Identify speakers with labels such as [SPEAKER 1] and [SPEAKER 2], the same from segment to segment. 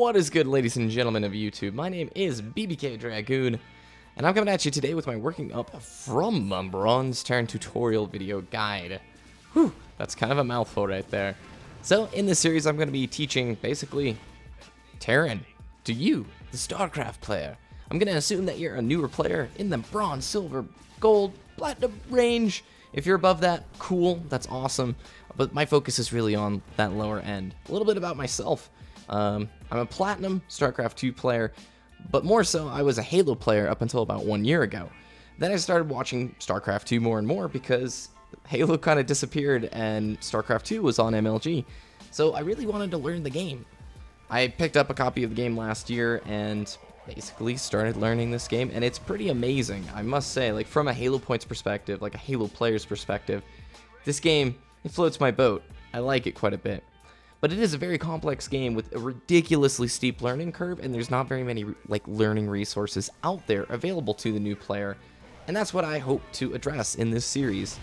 [SPEAKER 1] What is good, ladies and gentlemen of YouTube? My name is BBKDRAGOON, and I'm coming at you today with my working up from bronze Terran tutorial video guide. Whew, that's kind of a mouthful right there. So, in this series, I'm going to be teaching, basically, Terran to you, the StarCraft player. I'm going to assume that you're a newer player in the bronze, silver, gold, platinum range. If you're above that, cool, that's awesome. But my focus is really on that lower end. A little bit about myself. I'm a platinum StarCraft 2 player, but more so, I was a Halo player up until about 1 year ago. Then I started watching StarCraft 2 more and more because Halo kind of disappeared and StarCraft 2 was on MLG. So I really wanted to learn the game. I picked up a copy of the game last year and basically started learning this game, and it's pretty amazing, I must say. Like, from a Halo points perspective, like a Halo player's perspective, this game, it floats my boat. I like it quite a bit. But it is a very complex game with a ridiculously steep learning curve, and there's not very many learning resources out there available to the new player. And that's what I hope to address in this series.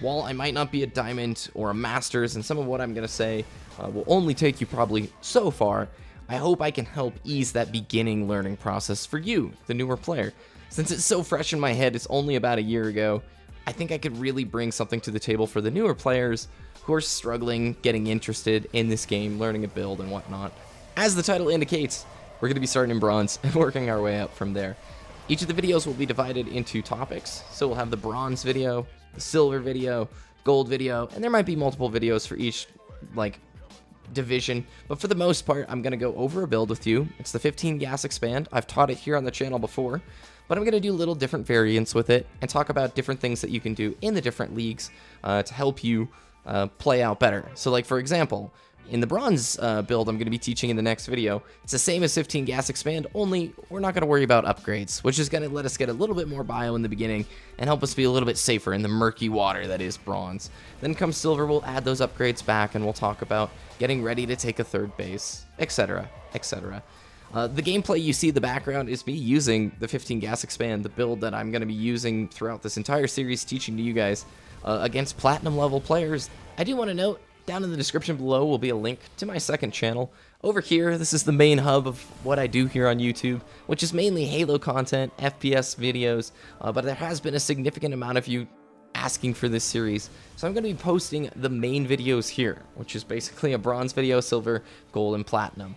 [SPEAKER 1] While I might not be a diamond or a masters, and some of what I'm going to say will only take you probably so far, I hope I can help ease that beginning learning process for you, the newer player. Since it's so fresh in my head, it's only about a year ago, I think I could really bring something to the table for the newer players who are struggling, getting interested in this game, learning a build and whatnot. As the title indicates, we're going to be starting in bronze and working our way up from there. Each of the videos will be divided into topics, so we'll have the bronze video, the silver video, gold video, and there might be multiple videos for each, division, but for the most part, I'm going to go over a build with you. It's the 15 gas expand. I've taught it here on the channel before, but I'm going to do little different variants with it and talk about different things that you can do in the different leagues to help you play out better. So, like, for example, in the bronze build I'm going to be teaching in the next video, it's the same as 15 gas expand, only we're not going to worry about upgrades, which is going to let us get a little bit more bio in the beginning and help us be a little bit safer in the murky water that is bronze. Then comes silver, we'll add those upgrades back and we'll talk about getting ready to take a third base, etc., etc. The gameplay you see in the background is me using the 15 gas expand, the build that I'm going to be using throughout this entire series, teaching to you guys against platinum level players. I do want to note, down in the description below will be a link to my second channel. Over here, this is the main hub of what I do here on YouTube, which is mainly Halo content, FPS videos, but there has been a significant amount of you asking for this series, so I'm going to be posting the main videos here, which is basically a bronze video, silver, gold, and platinum.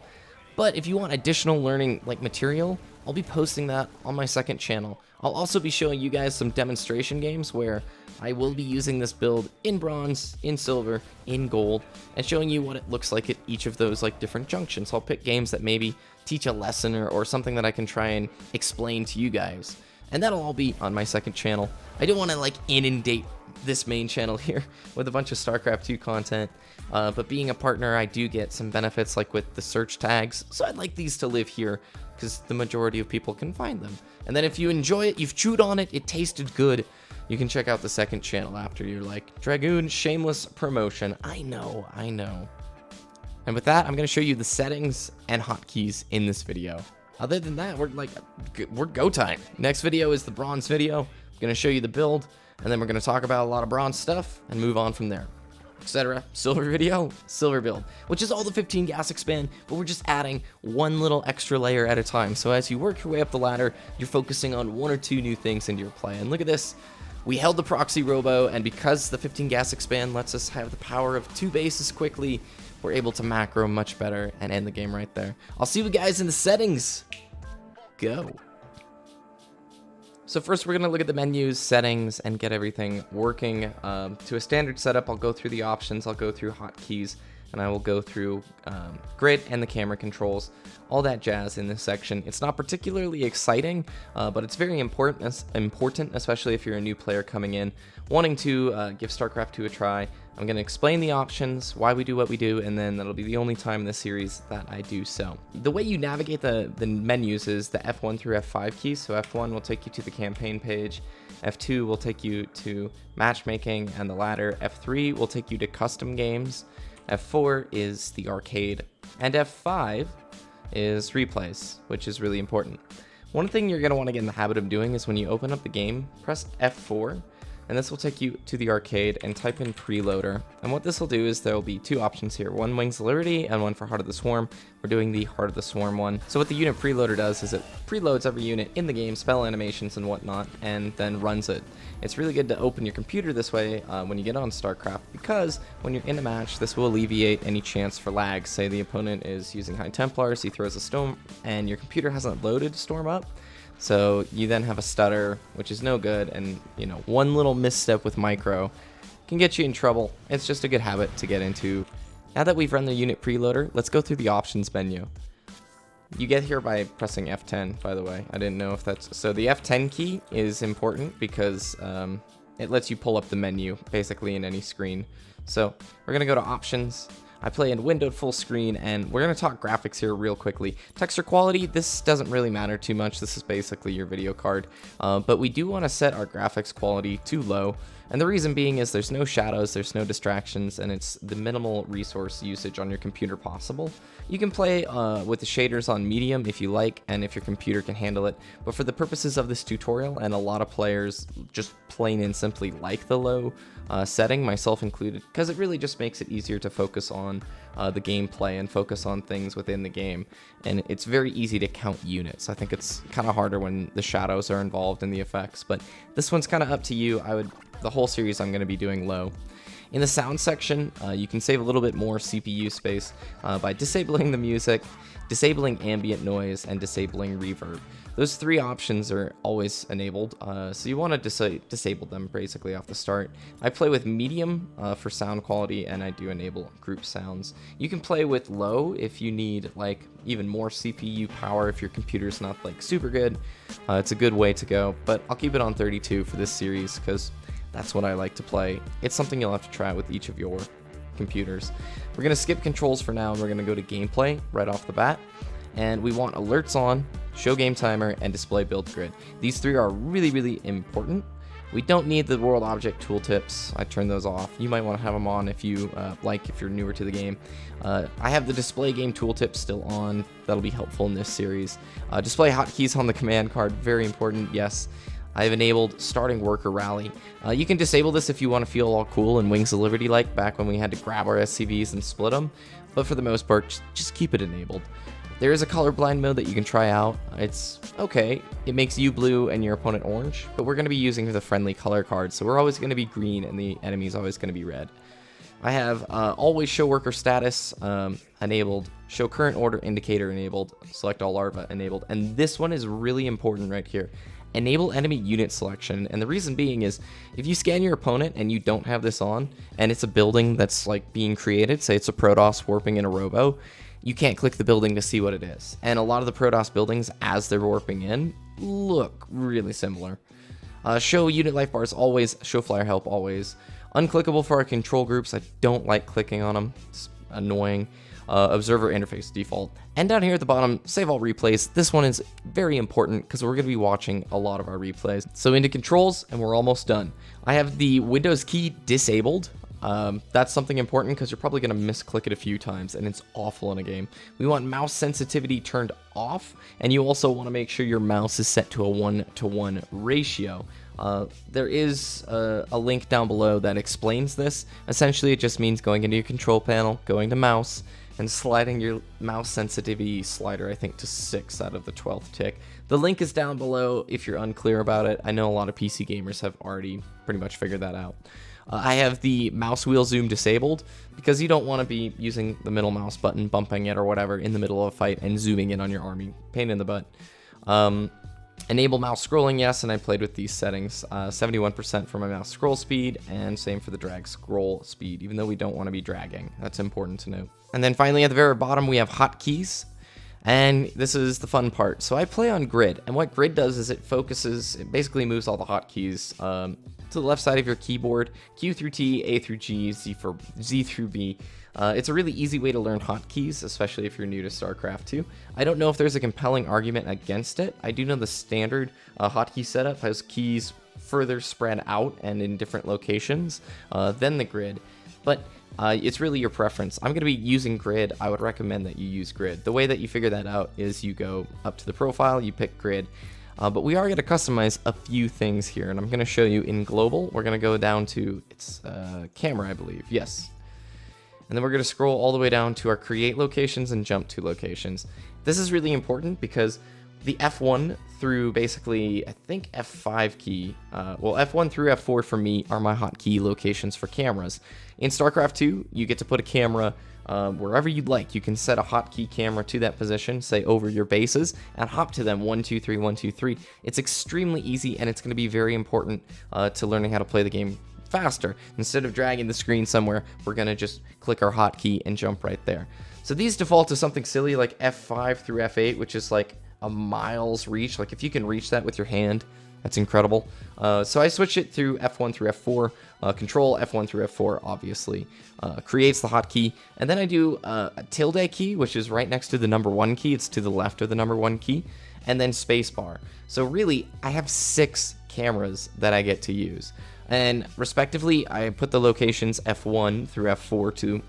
[SPEAKER 1] But if you want additional learning material, I'll be posting that on my second channel. I'll also be showing you guys some demonstration games where I will be using this build in bronze, in silver, in gold, and showing you what it looks like at each of those different junctions. So I'll pick games that maybe teach a lesson or something that I can try and explain to you guys. And that'll all be on my second channel. I don't want to inundate this main channel here with a bunch of StarCraft 2 content, but being a partner, I do get some benefits with the search tags, so I'd like these to live here because the majority of people can find them. And then if you enjoy it, you've chewed on it, it tasted good, you can check out the second channel after you're like, Dragoon, shameless promotion. I know. And with that, I'm going to show you the settings and hotkeys in this video. Other than that, we're go time. Next video is the bronze video. I'm going to show you the build, and then we're going to talk about a lot of bronze stuff and move on from there, etc. Silver video, silver build, which is all the 15 gas expand, but we're just adding one little extra layer at a time. So as you work your way up the ladder, you're focusing on one or two new things into your play. And look at this. We held the proxy robo, and because the 15 gas expand lets us have the power of 2 bases quickly, we're able to macro much better and end the game right there. I'll see you guys in the settings. Go. So first we're going to look at the menus, settings, and get everything working. To a standard setup, I'll go through the options, I'll go through hotkeys, and I will go through grid and the camera controls, all that jazz in this section. It's not particularly exciting, but it's very important, especially if you're a new player coming in, wanting to give StarCraft 2 a try. I'm going to explain the options, why we do what we do, and then that'll be the only time in this series that I do so. The way you navigate the menus is the F1 through F5 keys. So F1 will take you to the campaign page, F2 will take you to matchmaking and the ladder, F3 will take you to custom games, F4 is the arcade, and F5 is replays, which is really important. One thing you're going to want to get in the habit of doing is when you open up the game, press F4 and this will take you to the arcade and type in Preloader. And what this will do is there will be 2 options here, one Wings of Liberty and one for Heart of the Swarm. We're doing the Heart of the Swarm one. So what the unit Preloader does is it preloads every unit in the game, spell animations and whatnot, and then runs it. It's really good to open your computer this way when you get on StarCraft, because when you're in a match, this will alleviate any chance for lag. Say the opponent is using High Templars, he throws a Storm, and your computer hasn't loaded Storm up. So you then have a stutter, which is no good, and you know, one little misstep with micro can get you in trouble. It's just a good habit to get into. Now that we've run the unit preloader, let's go through the options menu. You get here by pressing F10, by the way. I didn't know if that's... So the F10 key is important because it lets you pull up the menu, basically in any screen. So we're going to go to options. I play in windowed full screen, and we're going to talk graphics here real quickly. Texture quality, this doesn't really matter too much. This is basically your video card. But we do want to set our graphics quality to low. And the reason being is there's no shadows, there's no distractions, and it's the minimal resource usage on your computer possible. You can play with the shaders on medium if you like, and if your computer can handle it. But for the purposes of this tutorial, and a lot of players just plain and simply like the low setting, myself included, because it really just makes it easier to focus on the gameplay and focus on things within the game. And it's very easy to count units. I think it's kind of harder when the shadows are involved in the effects, but this one's kind of up to you. The whole series I'm going to be doing low. In the sound section, you can save a little bit more CPU space by disabling the music, disabling ambient noise, and disabling reverb. Those 3 options are always enabled, so you want to disable them basically off the start. I play with medium for sound quality, and I do enable group sounds. You can play with low if you need like even more CPU power if your computer's not like super good. It's a good way to go, but I'll keep it on 32 for this series because that's what I like to play. It's something you'll have to try with each of your computers. We're going to skip controls for now, and we're going to go to gameplay right off the bat. And we want alerts on, show game timer, and display build grid. These 3 are really, really important. We don't need the world object tooltips. I turn those off. You might want to have them on if you if you're newer to the game. I have the display game tooltips still on. That'll be helpful in this series. Display hotkeys on the command card, very important, yes. I have enabled starting worker rally. You can disable this if you want to feel all cool and Wings of Liberty like back when we had to grab our SCVs and split them, but for the most part, just keep it enabled. There is a colorblind mode that you can try out. It's okay. It makes you blue and your opponent orange, but we're going to be using the friendly color card, so we're always going to be green and the enemy's always going to be red. I have always show worker status enabled, show current order indicator enabled, select all larva enabled, and this one is really important right here. Enable enemy unit selection, and the reason being is if you scan your opponent and you don't have this on, and it's a building that's like being created, say it's a Protoss warping in a Robo, you can't click the building to see what it is. And a lot of the Protoss buildings, as they're warping in, look really similar. Show unit life bars always, show flyer help always. Unclickable for our control groups, I don't like clicking on them, it's annoying. Observer interface default. And down here at the bottom, save all replays. This one is very important because we're going to be watching a lot of our replays. So into controls, and we're almost done. I have the Windows key disabled. That's something important because you're probably going to misclick it a few times, and it's awful in a game. We want mouse sensitivity turned off, and you also want to make sure your mouse is set to a 1-to-1 ratio. There is a link down below that explains this. Essentially, it just means going into your control panel, going to mouse, and sliding your mouse sensitivity slider, I think, to 6 out of the 12th tick. The link is down below if you're unclear about it. I know a lot of PC gamers have already pretty much figured that out. I have the mouse wheel zoom disabled because you don't want to be using the middle mouse button, bumping it or whatever in the middle of a fight and zooming in on your army. Pain in the butt. Enable mouse scrolling, yes, and I played with these settings. 71% for my mouse scroll speed, and same for the drag scroll speed, even though we don't want to be dragging. That's important to note. And then finally at the very bottom we have hotkeys, and this is the fun part. So I play on grid, and what grid does is it basically moves all the hotkeys to the left side of your keyboard, Q through T, A through G, Z through B. It's a really easy way to learn hotkeys, especially if you're new to StarCraft 2. I don't know if there's a compelling argument against it. I do know the standard hotkey setup has keys further spread out and in different locations than the grid, but it's really your preference. I'm going to be using grid. I would recommend that you use grid. The way that you figure that out is you go up to the profile, you pick grid. But we are going to customize a few things here, and I'm going to show you in global. We're going to go down to its camera, I believe. Yes. And then we're going to scroll all the way down to our create locations and jump to locations. This is really important because the F1 through basically, I think F5 key, well, F1 through F4 for me are my hotkey locations for cameras. In StarCraft 2, you get to put a camera wherever you'd like. You can set a hotkey camera to that position, say over your bases, and hop to them 1, 2, 3, 1, 2, 3. It's extremely easy, and it's going to be very important to learning how to play the game faster. Instead of dragging the screen somewhere, we're going to just click our hotkey and jump right there. So these default to something silly like F5 through F8, which is like a mile's reach. Like if you can reach that with your hand, that's incredible. So I switch it through F1 through F4, control F1 through F4 obviously creates the hotkey, and then I do a tilde key, which is right next to the number 1 key. It's to the left of the number 1 key, and then spacebar. So really, I have 6 cameras that I get to use, and respectively, I put the locations F1 through F4 to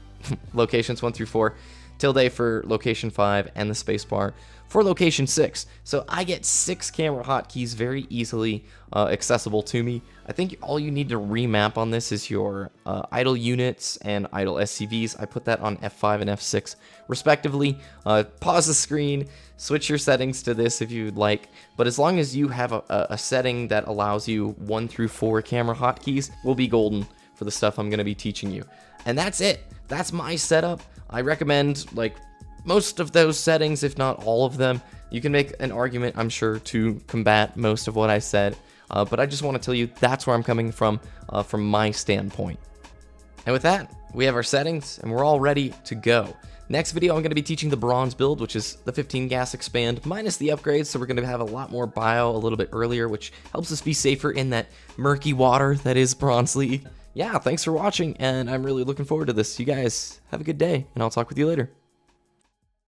[SPEAKER 1] locations 1 through 4, tilde for location 5, and the spacebar for location 6. So I get 6 camera hotkeys very easily accessible to me. I think all you need to remap on this is your idle units and idle SCVs. I put that on F5 and F6 respectively. Pause the screen, switch your settings to this if you'd like, but as long as you have a setting that allows you 1 through 4 camera hotkeys, will be golden for the stuff I'm going to be teaching you. And that's it. That's my setup. I recommend like most of those settings, if not all of them. You can make an argument, I'm sure, to combat most of what I said, but I just want to tell you that's where I'm coming from my standpoint. And with that, we have our settings, and we're all ready to go. Next video, I'm going to be teaching the bronze build, which is the 15 gas expand minus the upgrades, so we're going to have a lot more bio a little bit earlier, which helps us be safer in that murky water that is Bronze League. Yeah, thanks for watching, and I'm really looking forward to this. You guys have a good day, and I'll talk with you later.